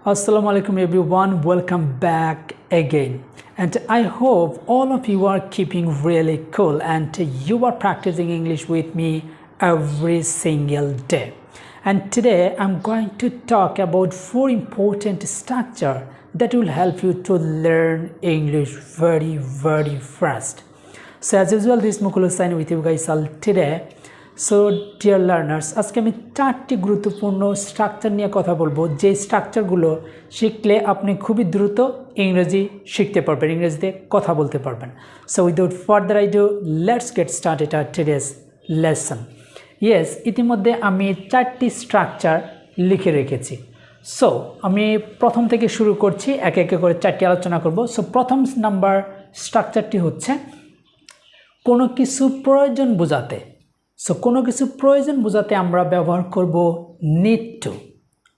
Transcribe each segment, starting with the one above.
Assalamu alaikum everyone, welcome back again, and I hope all of you are keeping really cool and you are practicing English with me every single day. And today I'm going to talk about 4 important structure that will help you to learn English very fast. So as usual, this is Mukul Hussain with you guys all today. So dear learners, আজকে আমি 4টি গুরুত্বপূর্ণ structure নিয়ে কথা বলবো, যে স্ট্রাকচারগুলো শিখলে আপনি খুবই দ্রুত ইংরেজি শিখতে পারবেন, ইংরেজিতে কথা বলতে পারবেন। So without further ado let's get started our today's lesson. Yes, ইতিমধ্যে আমি 4টি স্ট্রাকচার লিখে রেখেছি। সো আমি প্রথম থেকে শুরু করছি, একে একে করে 4টি আলোচনা করব। সো প্রথম নাম্বার স্ট্রাকচারটি হচ্ছে কোনো কিছু প্রয়োজন বোঝাতে। সো কোনো কিছু প্রয়োজন বোঝাতে আমরা ব্যবহার করব নিড টু,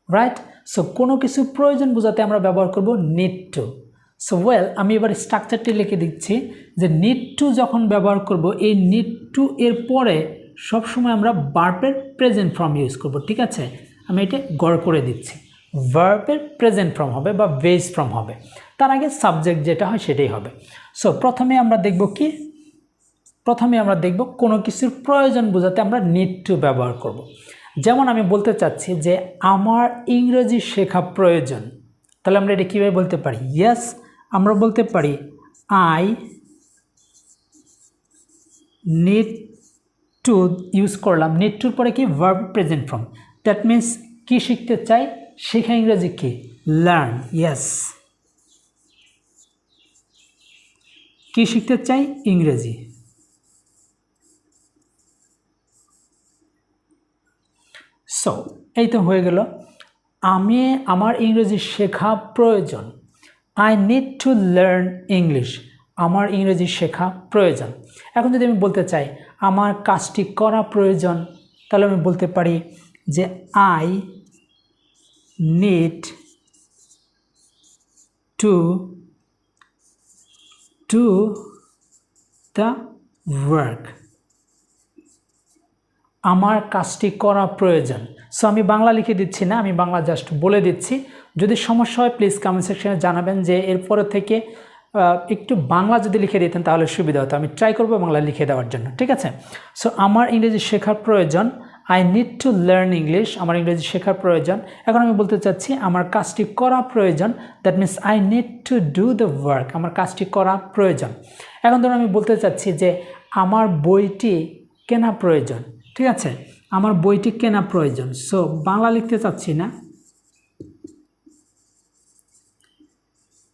রাইট? সো কোনো কিছু প্রয়োজন বোঝাতে আমরা ব্যবহার করব নিড টু। সো ওয়েল, আমি এবার স্ট্রাকচারটি লিখে দিচ্ছি যে নিড টু যখন ব্যবহার করব, এই নিড টু এর পরে সবসময় আমরা ভার্বের প্রেজেন্ট ফর্ম ইউজ করব, ঠিক আছে? আমি এটা গড় করে দিচ্ছি, ভার্বের প্রেজেন্ট ফর্ম হবে বা বেস ফর্ম হবে, তার আগে সাবজেক্ট যেটা হয় সেটাই হবে। সো প্রথমে আমরা দেখব কোনো কিছুর প্রয়োজন বোঝাতে আমরা নিড টু ব্যবহার করব। যেমন আমি বলতে চাচ্ছি যে আমার ইংরেজি শেখা প্রয়োজন, তাহলে আমরা এটা কীভাবে বলতে পারি? ইয়েস, আমরা বলতে পারি আই নিড টু ইউজ করলাম, নিড টুর পরে কি verb present form, that means কি শিখতে চাই? শেখা ইংরেজি কি? লার্ন। ইয়েস, কি শিখতে চাই? ইংরেজি। সো এই তো হয়ে গেল, আমার ইংরেজি শেখা প্রয়োজন। I need to learn English, আমার ইংরেজি শেখা প্রয়োজন। এখন যদি আমি বলতে চাই আমার কাজটি করা প্রয়োজন, তাহলে আমি বলতে পারি যে I need to do the work, আমার কাজটি করা প্রয়োজন। সো আমি বাংলা লিখে দিচ্ছি না, আমি বাংলা জাস্ট বলে দিচ্ছি। যদি সমস্যা হয় প্লিজ কমেন্ট সেকশনে জানাবেন যে এরপরে থেকে একটু বাংলা যদি লিখে দিতেন তাহলে সুবিধা হতো। আমি ট্রাই করবো বাংলা লিখে দেওয়ার জন্য, ঠিক আছে? সো আমার ইংরেজি শেখার প্রয়োজন, I need to learn English, আমার ইংরেজি শেখার প্রয়োজন। এখন আমি বলতে চাচ্ছি আমার কাজটি করা প্রয়োজন, that means I need to do the work, আমার কাজটি করা প্রয়োজন। এখন ধরুন আমি বলতে চাচ্ছি যে আমার বইটি কেনা প্রয়োজন, ঠিক আছে? আমার বইটি কেনা প্রয়োজন। সো বাংলা লিখতে চাচ্ছি না,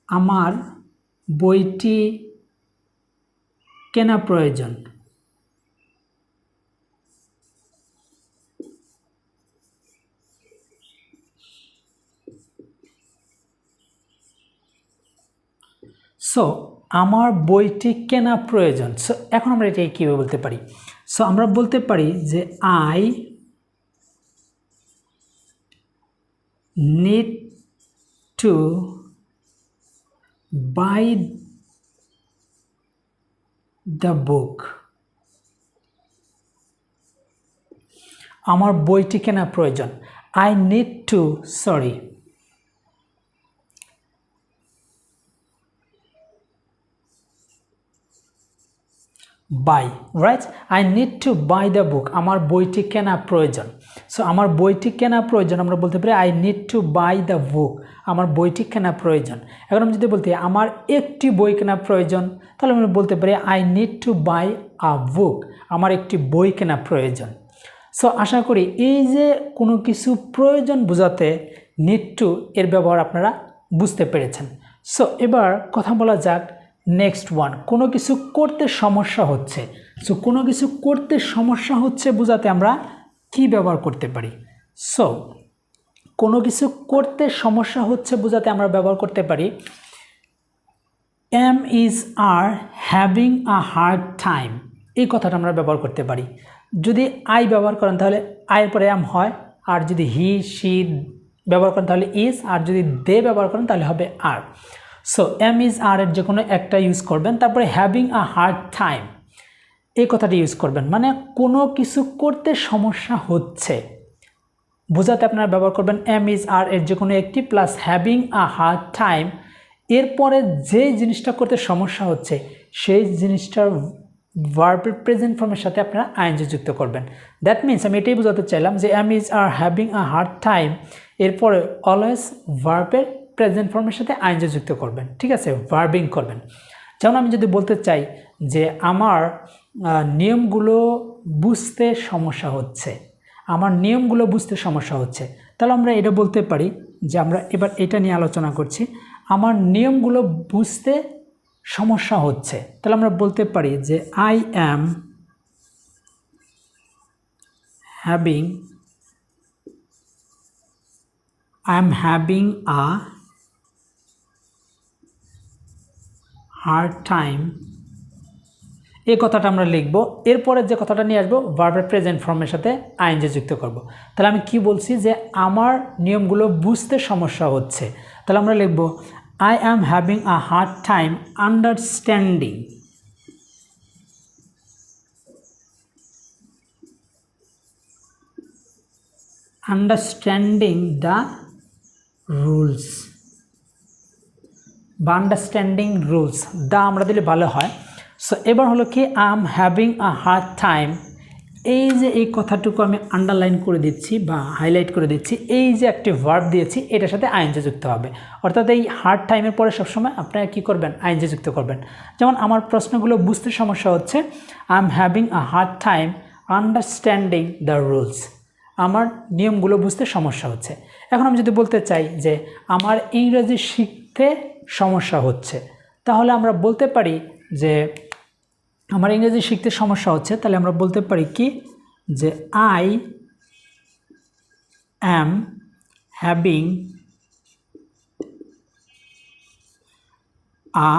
আমার বইটি কেনা প্রয়োজন। সো আমার বইটি কেনা প্রয়োজন। সো এখন আমরা এটাকে কীভাবে বলতে পারি? সো আমরা বলতে পারি যে I need to buy the book, আমার বইটি কেনা প্রয়োজন। I need to buy, right? I need to buy the book, আমার বইটি কেনা প্রয়োজন। সো আমার বইটি কেনা প্রয়োজন, আমরা বলতে পারি I need to buy the book, আমার বইটি কেনা প্রয়োজন। এখন আমি যদি বলতে আমার একটি বই কেনা প্রয়োজন, তাহলে আমি বলতে পারি আই নিড টু বাই আ বুক, আমার একটি বই কেনা প্রয়োজন। সো আশা করি এই যে কোনো কিছু প্রয়োজন বোঝাতে নিড টু এর ব্যবহার আপনারা বুঝতে পেরেছেন। সো এবার কথা বলা যাক নেক্সট ওয়ান, কোনো কিছু করতে সমস্যা হচ্ছে। সো কোনো কিছু করতে সমস্যা হচ্ছে বোঝাতে আমরা কি ব্যবহার করতে পারি? সো কোনো কিছু করতে সমস্যা হচ্ছে বোঝাতে আমরা ব্যবহার করতে পারি am is are having a hard time, এই কথাটা আমরা ব্যবহার করতে পারি। যদি আই ব্যবহার করেন তাহলে আয়ের পরে এম হয়, আর যদি হি সি ব্যবহার করেন তাহলে ইজ, আর যদি দে ব্যবহার করেন তাহলে হবে আর। সো এম ইজ আর এর যে কোনো একটা ইউজ করবেন, তারপরে হ্যাভিং আ হার্ড টাইম এই কথাটি ইউজ করবেন, মানে কোনো কিছু করতে সমস্যা হচ্ছে, বোঝাতে আপনারা ব্যবহার করবেন এম ইজ আর এর যে কোনো একটি plus having a hard time, এরপরে যে জিনিসটা করতে সমস্যা হচ্ছে সেই জিনিসটার ভার্বের প্রেজেন্ট ফর্মের সাথে আপনারা আইএনজি যুক্ত করবেন। দ্যাট মিনস আমি এটাই বোঝাতে চাইলাম যে am is are having a hard time, এরপরে অলওয়েজ ভার্বের প্রেজেন্ট ফর্মের সাথে আইএনজি যুক্ত করবেন, ঠিক আছে, ভার্বিং করবেন। যেমন আমি যদি বলতে চাই যে আমার নিয়মগুলো বুঝতে সমস্যা হচ্ছে, আমার নিয়মগুলো বুঝতে সমস্যা হচ্ছে, তাহলে আমরা এটা বলতে পারি যে আমরা এবার এটা নিয়ে আলোচনা করছি, আমার নিয়মগুলো বুঝতে সমস্যা হচ্ছে, তাহলে আমরা বলতে পারি যে I am having a hard time, এই কথাটা আমরা লিখব, এরপরে যে কথাটা নিয়ে আসবো ভার্বের প্রেজেন্ট ফর্মের সাথে আইএনজি যুক্ত করব। তাহলে আমি কি বলছি যে আমার নিয়মগুলো বুঝতে সমস্যা হচ্ছে, তাহলে আমরা লিখব I am having a hard time understanding the rules বা আন্ডারস্ট্যান্ডিং রুলস, দা আমরা দিলে ভালো হয়। সো এবার হলো কি I am having a hard time, এই যে এই কথাটুকু আমি আন্ডারলাইন করে দিচ্ছি বা হাইলাইট করে দিচ্ছি, এই যে একটি ভার্ব দিয়েছি এটার সাথে আইএনজি যুক্ত হবে, অর্থাৎ এই হার্ড টাইমের পরে সবসময় আপনারা কী করবেন, আইএনজি যুক্ত করবেন। যেমন আমার প্রশ্নগুলো বুঝতে সমস্যা হচ্ছে, I am having a hard time understanding the rules, আমার নিয়মগুলো বুঝতে সমস্যা হচ্ছে। এখন আমি যদি বলতে চাই যে আমার ইংরেজি শিখতে সমস্যা হচ্ছে, তাহলে আমরা বলতে পারি যে আমার ইংরেজি শিখতে সমস্যা হচ্ছে, তাহলে আমরা বলতে পারি কি যে I am having a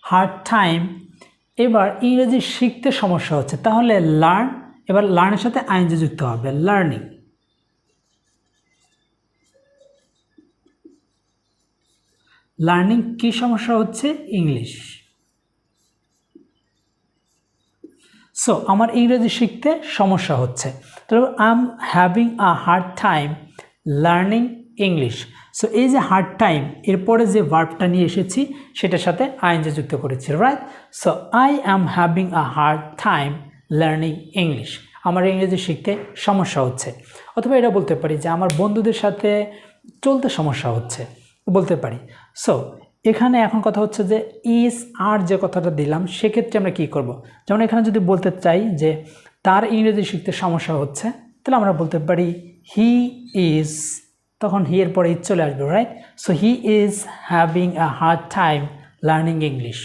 hard time, এবার ইংরেজি শিখতে সমস্যা হচ্ছে, তাহলে লার্ন, এবার লার্নের সাথে আইএনজি যুক্ত হবে, লার্নিং। লার্নিং কি সমস্যা হচ্ছে, ইংলিশ। সো আমার ইংরেজি শিখতে সমস্যা হচ্ছে, তাহলে I am having a hard time learning English. So এই যে হার্ড টাইম এরপরে যে ভার্বটা নিয়ে এসেছি সেটার সাথে আইএনজি যুক্ত করেছি, right. So I am having a hard time learning English, আমার ইংরেজি শিখতে সমস্যা হচ্ছে। অথবা এটা বলতে পারি যে আমার বন্ধুদের সাথে চলতে সমস্যা হচ্ছে, বলতে পারি। সো এখানে এখন কথা হচ্ছে যে ইজ আর যে কথাটা দিলাম সেক্ষেত্রে আমরা কি করব, যেমন এখানে যদি বলতে চাই যে তার ইংরেজি শিখতে সমস্যা হচ্ছে, তাহলে আমরা বলতে পারি হি ইজ, তখন হি এর পরে ইজ চলে আসবে, right. So he is having a hard time learning English.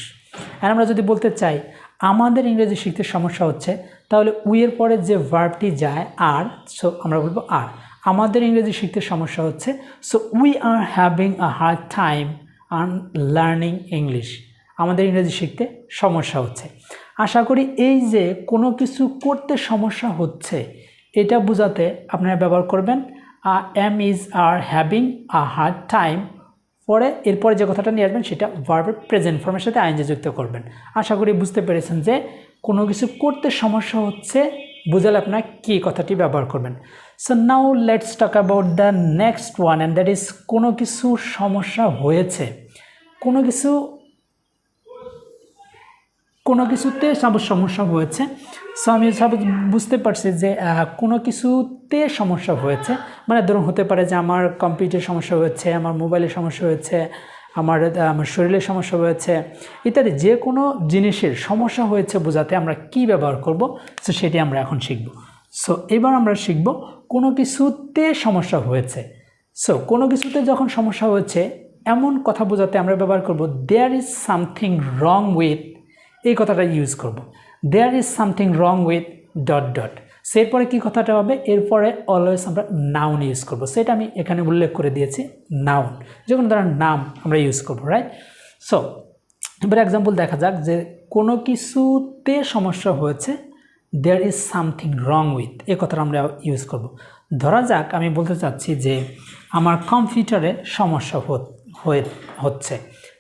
আর আমরা যদি বলতে চাই আমাদের ইংরেজি শিখতে সমস্যা হচ্ছে, তাহলে উই এর পরে যে ভার্বটি যায় আর, সো আমরা বলবো আর, আমাদের ইংরেজি শিখতে সমস্যা হচ্ছে, so we are having a hard time learning English, আমাদের ইংরেজি শিখতে সমস্যা হচ্ছে। আশা করি এই যে কোনো কিছু করতে সমস্যা হচ্ছে এটা বোঝাতে আপনারা ব্যবহার করবেন am is are having a hard time, পরে এরপরে যে কথাটা নিয়ে আসবেন সেটা ভার্বের প্রেজেন্ট ফর্মের সাথে আইএনজি যুক্ত করবেন। আশা করি বুঝতে পেরেছেন যে কোনো কিছু করতে সমস্যা হচ্ছে বুঝালে আপনারা কী কথাটি ব্যবহার করবেন। So now let's talk about the next one and that is কোনো কিছু সমস্যা হয়েছে, কোনো কিছুতে সমস্যা হয়েছে। সো আমি বুঝতে পারছি যে কোনো কিছুতে সমস্যা হয়েছে, মানে ধরুন হতে পারে যে আমার কম্পিউটার সমস্যা হয়েছে, আমার মোবাইলের সমস্যা হয়েছে, আমার শরীরের সমস্যা হয়েছে ইত্যাদি, যে কোনো জিনিসের সমস্যা হয়েছে বোঝাতে আমরা কি ব্যবহার করব, সো সেটি আমরা এখন শিখব। সো এবার আমরা শিখব কোনো কিছুতে সমস্যা হয়েছে। সো কোনো কিছুতে যখন সমস্যা হয়েছে এমন কথা বোঝাতে আমরা ব্যবহার করব there is something wrong with, এই কথাটা ইউজ করব, there is something wrong with dot dot. এরপরে কী কথাটা হবে, এরপরে অলওয়েজ আমরা নাউন ইউজ করব, সেটা আমি এখানে উল্লেখ করে দিয়েছি, নাউন, যে কোনো ধরনের নাম আমরা ইউজ করব, রাইট। সো এবার এক্সাম্পল দেখা যাক যে কোনো কিছুতে সমস্যা হয়েছে, there is something wrong with, এই কথাটা আমরা ইউজ করব। ধরা যাক আমি বলতে চাচ্ছি যে আমার কম্পিউটারে সমস্যা হচ্ছে,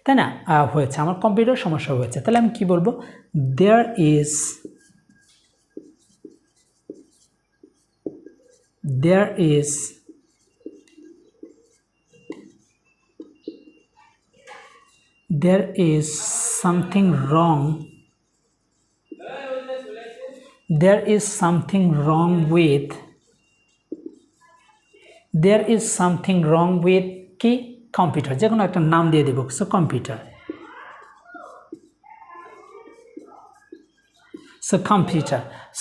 তাই না, হয়েছে, আমার কম্পিউটার সমস্যা হয়েছে। তাহলে আমি কি বলবো, there is something wrong with কি কম্পিউটার, যে কোনো একটা নাম দিয়ে দেব। So computer,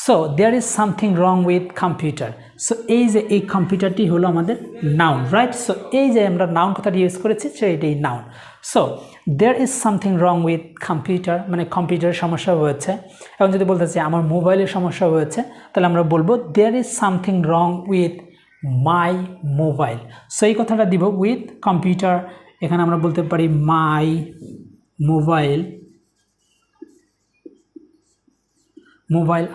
so there is something wrong with computer. So এই যে এই কম্পিউটারটি হলো আমাদের নাউন, রাইট। সো এই যে আমরা নাউন কথাটি ইউজ করেছি, সো এটাই noun. So there is something wrong with computer, মানে কম্পিউটারের সমস্যা হয়েছে। এখন যদি বলতে চাই আমার মোবাইলের সমস্যা হয়েছে, তাহলে আমরা বলবো there is something wrong with my mobile. So এই কথাটা দিব উইথ কম্পিউটার। এখানে আমরা বলতে পারি মাই মোবাইল,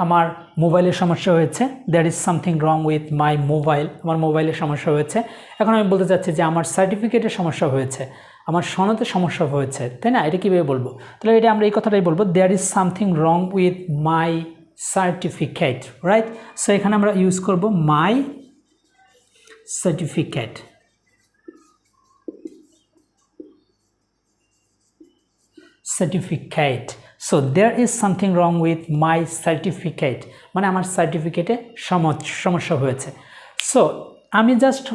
আমার মোবাইলের সমস্যা হয়েছে। That is something wrong with my mobile, আমার মোবাইলের সমস্যা হয়েছে। এখন আমি বলতে চাচ্ছি যে আমার সার্টিফিকেটের সমস্যা হয়েছে, আমার সনদের সমস্যা হয়েছে, তাই না? এটা কীভাবে বলবো? তাহলে এটা আমরা এই কথাটাই বলবো, there is something wrong with my certificate, right. So এখানে আমরা ইউজ করব my certificate. So there is something wrong with my certificate, মানে আমার সার্টিফিকেটে সমস্যা হয়েছে। সো আমি জাস্ট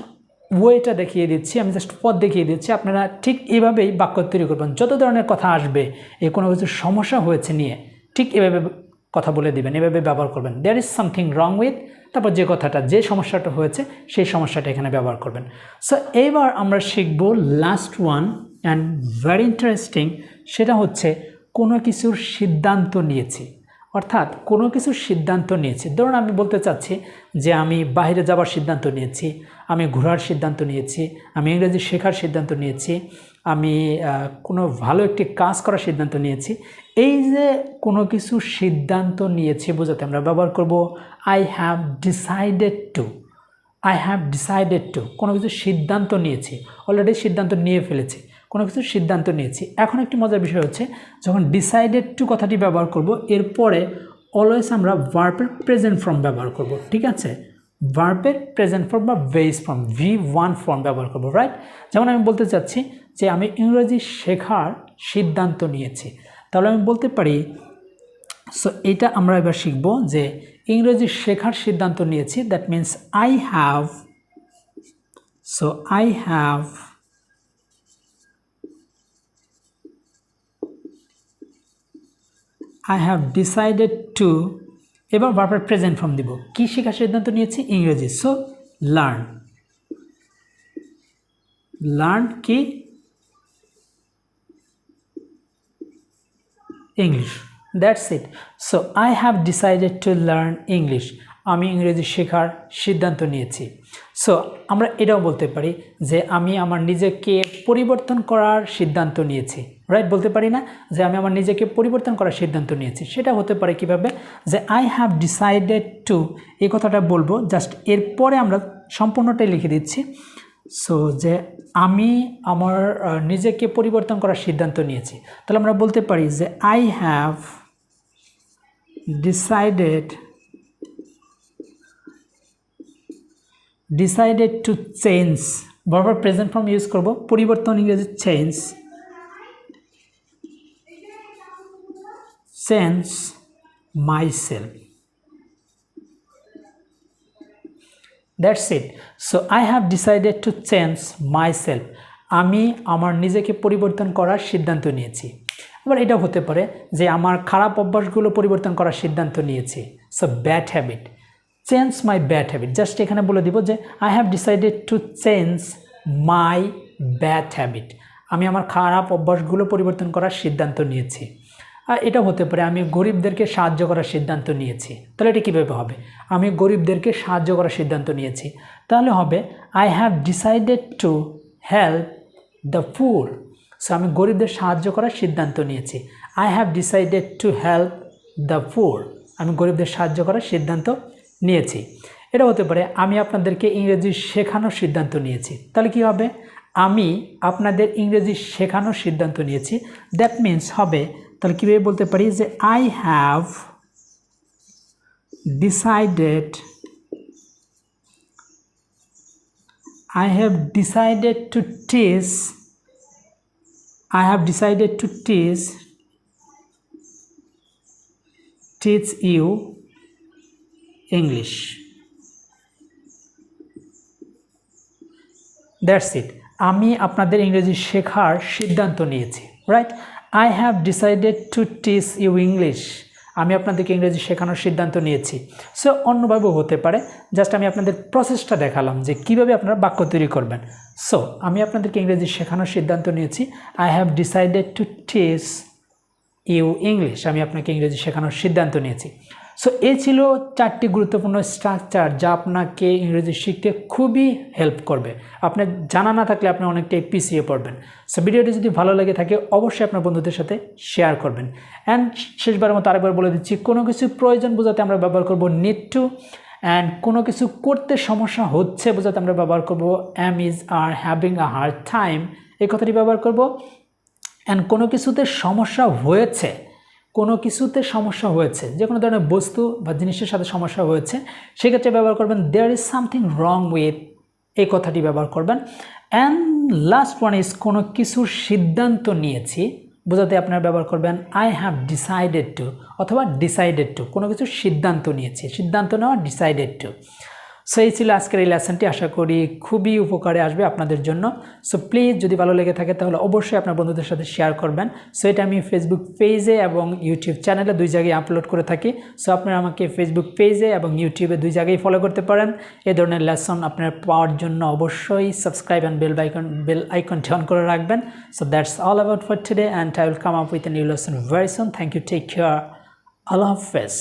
ওয়েটা দেখিয়ে দিচ্ছি, আমি জাস্ট পথ দেখিয়ে দিচ্ছি, আপনারা ঠিক এভাবেই বাক্য তৈরি করবেন। যত ধরনের কথা আসবে এই কোনো কিছু সমস্যা হয়েছে নিয়ে ঠিক এভাবে কথা বলে দিবেন, এভাবে ব্যবহার করবেন। There is something wrong with, তারপর যে কথাটা, যে সমস্যাটা হয়েছে সেই সমস্যাটা এখানে ব্যবহার করবেন। সো এইবার আমরা শিখব last one and very interesting, সেটা হচ্ছে কোনো কিছুর সিদ্ধান্ত নিয়েছি। অর্থাৎ কোনো কিছুর সিদ্ধান্ত নিয়েছি, ধরুন আমি বলতে চাচ্ছি যে আমি বাইরে যাওয়ার সিদ্ধান্ত নিয়েছি, আমি ঘোরার সিদ্ধান্ত নিয়েছি, আমি ইংরেজি শেখার সিদ্ধান্ত নিয়েছি, আমি কোনো ভালো একটি কাজ করার সিদ্ধান্ত নিয়েছি। এই যে কোনো কিছু সিদ্ধান্ত নিয়েছি বোঝাতে আমরা ব্যবহার করব আই হ্যাভ ডিসাইডেড টু। কোনো কিছু সিদ্ধান্ত নিয়েছি, অলরেডি সিদ্ধান্ত নিয়ে ফেলেছি, কোনো কিছু সিদ্ধান্ত নিয়েছি। এখন একটি মজার বিষয় হচ্ছে, যখন ডিসাইডেড টু কথাটি ব্যবহার করব, এরপরে অলওয়েজ আমরা ভার্বের প্রেজেন্ট ফর্ম ব্যবহার করব, ঠিক আছে? ভার্বের প্রেজেন্ট ফর্ম বা বেস ফর্ম, V1 ফর্ম ব্যবহার করব, রাইট। যেমন আমি বলতে চাচ্ছি যে আমি ইংরেজি শেখার সিদ্ধান্ত নিয়েছি, তাহলে আমি বলতে পারি, সো এটা আমরা এবার শিখব যে ইংরেজি শেখার সিদ্ধান্ত নিয়েছি, that means I have decided two, এবার ভার্বের প্রেজেন্ট ফর্ম দিব। কি শেখার সিদ্ধান্ত নিয়েছি? ইংরেজি। সো লার্ন কি? English. That's it. So I have decided to learn English, আমি ইংরেজি শেখার সিদ্ধান্ত নিয়েছি। সো আমরা এটাও বলতে পারি যে আমি আমার নিজেকে পরিবর্তন করার সিদ্ধান্ত নিয়েছি, রাইট? বলতে পারি না যে আমি আমার নিজেকে পরিবর্তন করার সিদ্ধান্ত নিয়েছি? সেটা হতে পারে কিভাবে, যে আই হ্যাভ ডিসাইডেড টু, এই কথাটা বলবো, জাস্ট এরপরে আমরা সম্পূর্ণটাই লিখে দিচ্ছি। সো যে আমি আমার নিজেকে পরিবর্তন করার সিদ্ধান্ত নিয়েছি, তাহলে আমরা বলতে পারি যে I have decided to change, verb present form use করব, পরিবর্তন ইংরেজি change myself. That's it. So I have decided to change myself, আমি আমার নিজেকে পরিবর্তন করার সিদ্ধান্ত নিয়েছি। আবার এটা হতে পারে যে আমার খারাপ অভ্যাসগুলো পরিবর্তন করার সিদ্ধান্ত নিয়েছি। So bad habit, change my bad habit, just এখানে বলে দিব যে I have decided to change my bad habit, আমি আমার খারাপ অভ্যাসগুলো পরিবর্তন করার সিদ্ধান্ত নিয়েছি। আর এটা হতে পারে আমি গরিবদেরকে সাহায্য করার সিদ্ধান্ত নিয়েছি, তাহলে এটা কীভাবে হবে? আমি গরিবদেরকে সাহায্য করার সিদ্ধান্ত নিয়েছি, তাহলে হবে I have decided to help the poor. So আমি গরিবদের সাহায্য করার সিদ্ধান্ত নিয়েছি, I have decided to help the poor, আমি গরিবদের সাহায্য করার সিদ্ধান্ত নিয়েছি। এটা হতে পারে আমি আপনাদেরকে ইংরেজি শেখানোর সিদ্ধান্ত নিয়েছি, তাহলে কি হবে? আমি আপনাদের ইংরেজি শেখানোর সিদ্ধান্ত নিয়েছি, দ্যাট মিন্স হবে তাহলে কীভাবে বলতে পারি যে I have decided to teach you English. That's it. আমি আপনাদের ইংরেজি শেখার সিদ্ধান্ত নিয়েছি, right. I have decided to teach you English. আমি আপনাদেরকে ইংরেজি শেখানোর সিদ্ধান্ত নিয়েছি। সো অন্যভাবেও হতে পারে, জাস্ট আমি আপনাদের প্রসেসটা দেখালাম যে কীভাবে আপনারা বাক্য তৈরি করবেন। সো আমি আপনাদেরকে ইংরেজি শেখানোর সিদ্ধান্ত নিয়েছি, I have decided to teach you English. আমি আপনাকে ইংরেজি শেখানোর সিদ্ধান্ত নিয়েছি। সো এই ছিল 4টি গুরুত্বপূর্ণ স্ট্রাকচার যা আপনাকে ইংরেজি শিখতে খুবই হেল্প করবে। আপনার জানা না থাকলে আপনি অনেকটাই পিছিয়ে পড়বেন। সো ভিডিওটি যদি ভালো লেগে থাকে অবশ্যই আপনার বন্ধুদের সাথে শেয়ার করবেন। অ্যান্ড শেষবারের মতো আরেকবার বলে দিচ্ছি, কোনো কিছু প্রয়োজন বোঝাতে আমরা ব্যবহার করব নিড টু, অ্যান্ড কোনো কিছু করতে সমস্যা হচ্ছে বোঝাতে আমরা ব্যবহার করব am is are having a hard time, এই কথাটি ব্যবহার করব। অ্যান্ড কোনো কিছুতে সমস্যা হয়েছে, যে কোনো ধরনের বস্তু বা জিনিসের সাথে সমস্যা হয়েছে সেক্ষেত্রে ব্যবহার করবেন there is something wrong with, এই কথাটি ব্যবহার করবেন। অ্যান্ড লাস্ট ওয়ান ইজ কোনো কিছুর সিদ্ধান্ত নিয়েছি বোঝাতে আপনারা ব্যবহার করবেন আই হ্যাভ ডিসাইডেড টু অথবা ডিসাইডেড টু, কোনো কিছুর সিদ্ধান্ত নিয়েছি, সিদ্ধান্ত নেওয়া ডিসাইডেড টু। সো এই ছিল আজকের এই লেসনটি, আশা করি খুবই উপকারে আসবে আপনাদের জন্য। সো প্লিজ যদি ভালো লেগে থাকে তাহলে অবশ্যই আপনার বন্ধুদের সাথে শেয়ার করবেন। সো এটা আমি ফেসবুক পেজে এবং ইউটিউব চ্যানেলে 2 জায়গায় আপলোড করে থাকি। সো আপনারা আমাকে ফেসবুক পেজে এবং ইউটিউবে 2 জায়গায় ফলো করতে পারেন। এই ধরনের লেসন আপনার পাওয়ার জন্য অবশ্যই সাবস্ক্রাইব অ্যান্ড বেল আইকনটি অন করে রাখবেন। So that's all about for today and I will come up with a new lesson very soon. Thank you, take care, আল্লাহ হাফেজ।